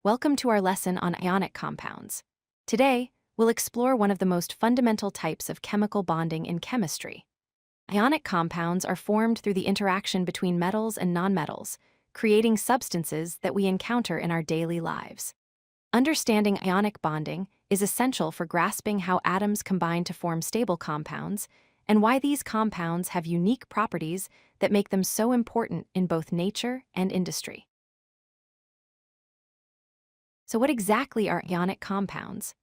Welcome to our lesson on ionic compounds. Today, we'll explore one of the most fundamental types of chemical bonding in chemistry. Ionic compounds are formed through the interaction between metals and nonmetals, creating substances that we encounter in our daily lives. Understanding ionic bonding is essential for grasping how atoms combine to form stable compounds and why these compounds have unique properties that make them so important in both nature and industry. So what exactly are ionic compounds?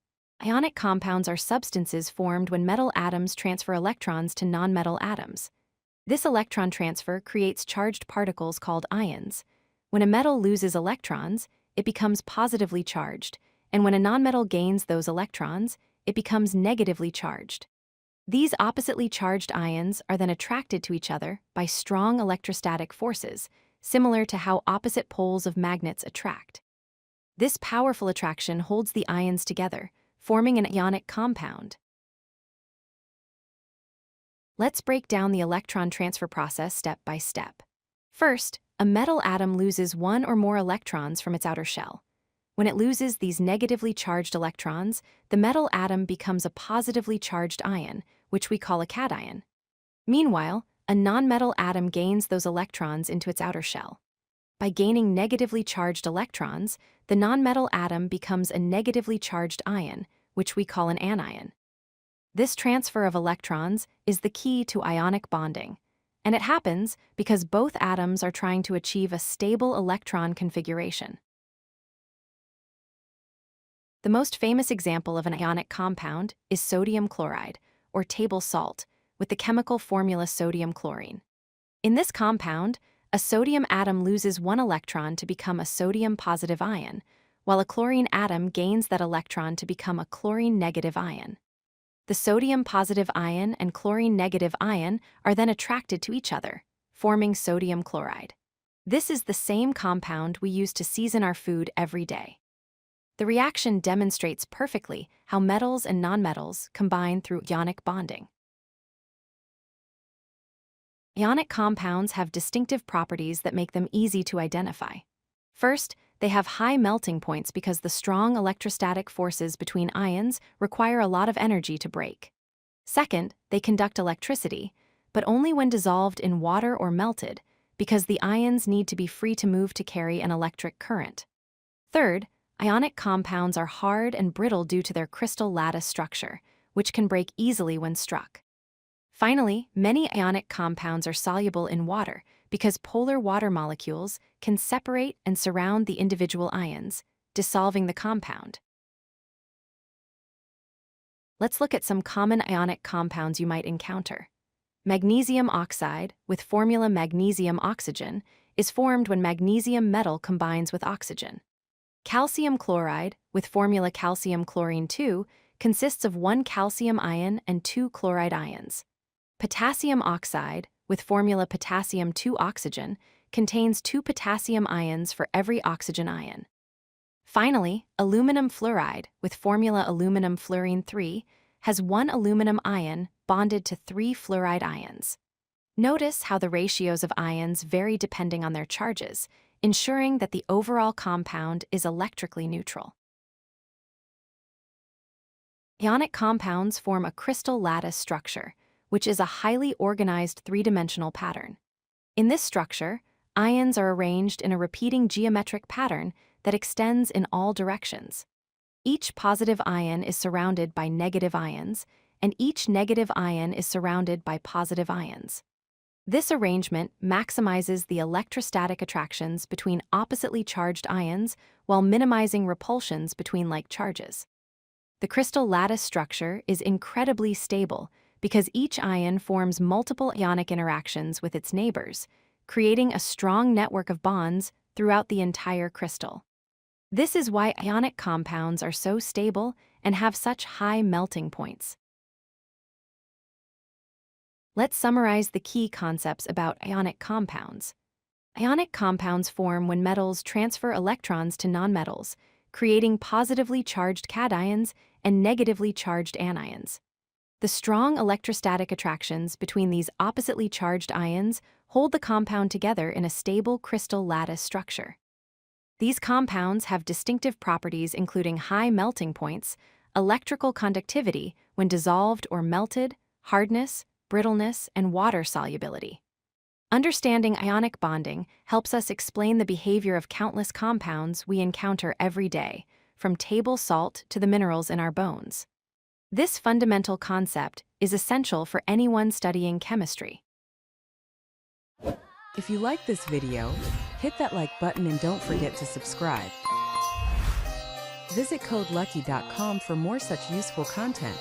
Ionic compounds are substances formed when metal atoms transfer electrons to nonmetal atoms. This electron transfer creates charged particles called ions. When a metal loses electrons, it becomes positively charged, and when a nonmetal gains those electrons, it becomes negatively charged. These oppositely charged ions are then attracted to each other by strong electrostatic forces, similar to how opposite poles of magnets attract. This powerful attraction holds the ions together, forming an ionic compound. Let's break down the electron transfer process step by step. First, a metal atom loses one or more electrons from its outer shell. When it loses these negatively charged electrons, the metal atom becomes a positively charged ion, which we call a cation. Meanwhile, a nonmetal atom gains those electrons into its outer shell. By gaining negatively charged electrons, the nonmetal atom becomes a negatively charged ion, which we call an anion. This transfer of electrons is the key to ionic bonding, and it happens because both atoms are trying to achieve a stable electron configuration. The most famous example of an ionic compound is sodium chloride, or table salt, with the chemical formula sodium chlorine. In this compound, a sodium atom loses one electron to become a sodium-positive ion, while a chlorine atom gains that electron to become a chlorine-negative ion. The sodium-positive ion and chlorine-negative ion are then attracted to each other, forming sodium chloride. This is the same compound we use to season our food every day. The reaction demonstrates perfectly how metals and nonmetals combine through ionic bonding. Ionic compounds have distinctive properties that make them easy to identify. First, they have high melting points because the strong electrostatic forces between ions require a lot of energy to break. Second, they conduct electricity, but only when dissolved in water or melted, because the ions need to be free to move to carry an electric current. Third, ionic compounds are hard and brittle due to their crystal lattice structure, which can break easily when struck. Finally, many ionic compounds are soluble in water because polar water molecules can separate and surround the individual ions, dissolving the compound. Let's look at some common ionic compounds you might encounter. Magnesium oxide, with formula magnesium oxygen, is formed when magnesium metal combines with oxygen. Calcium chloride, with formula calcium chlorine 2, consists of one calcium ion and two chloride ions. Potassium oxide, with formula potassium 2 oxygen, contains two potassium ions for every oxygen ion. Finally, aluminum fluoride, with formula aluminum fluorine 3, has one aluminum ion bonded to three fluoride ions. Notice how the ratios of ions vary depending on their charges, ensuring that the overall compound is electrically neutral. Ionic compounds form a crystal lattice structure, which is a highly organized three-dimensional pattern. In this structure, ions are arranged in a repeating geometric pattern that extends in all directions. Each positive ion is surrounded by negative ions, and each negative ion is surrounded by positive ions. This arrangement maximizes the electrostatic attractions between oppositely charged ions while minimizing repulsions between like charges. The crystal lattice structure is incredibly stable because each ion forms multiple ionic interactions with its neighbors, creating a strong network of bonds throughout the entire crystal. This is why ionic compounds are so stable and have such high melting points. Let's summarize the key concepts about ionic compounds. Ionic compounds form when metals transfer electrons to nonmetals, creating positively charged cations and negatively charged anions. The strong electrostatic attractions between these oppositely charged ions hold the compound together in a stable crystal lattice structure. These compounds have distinctive properties including high melting points, electrical conductivity when dissolved or melted, hardness, brittleness, and water solubility. Understanding ionic bonding helps us explain the behavior of countless compounds we encounter every day, from table salt to the minerals in our bones. This fundamental concept is essential for anyone studying chemistry. If you like this video, hit that like button and don't forget to subscribe. Visit codelucky.com for more such useful content.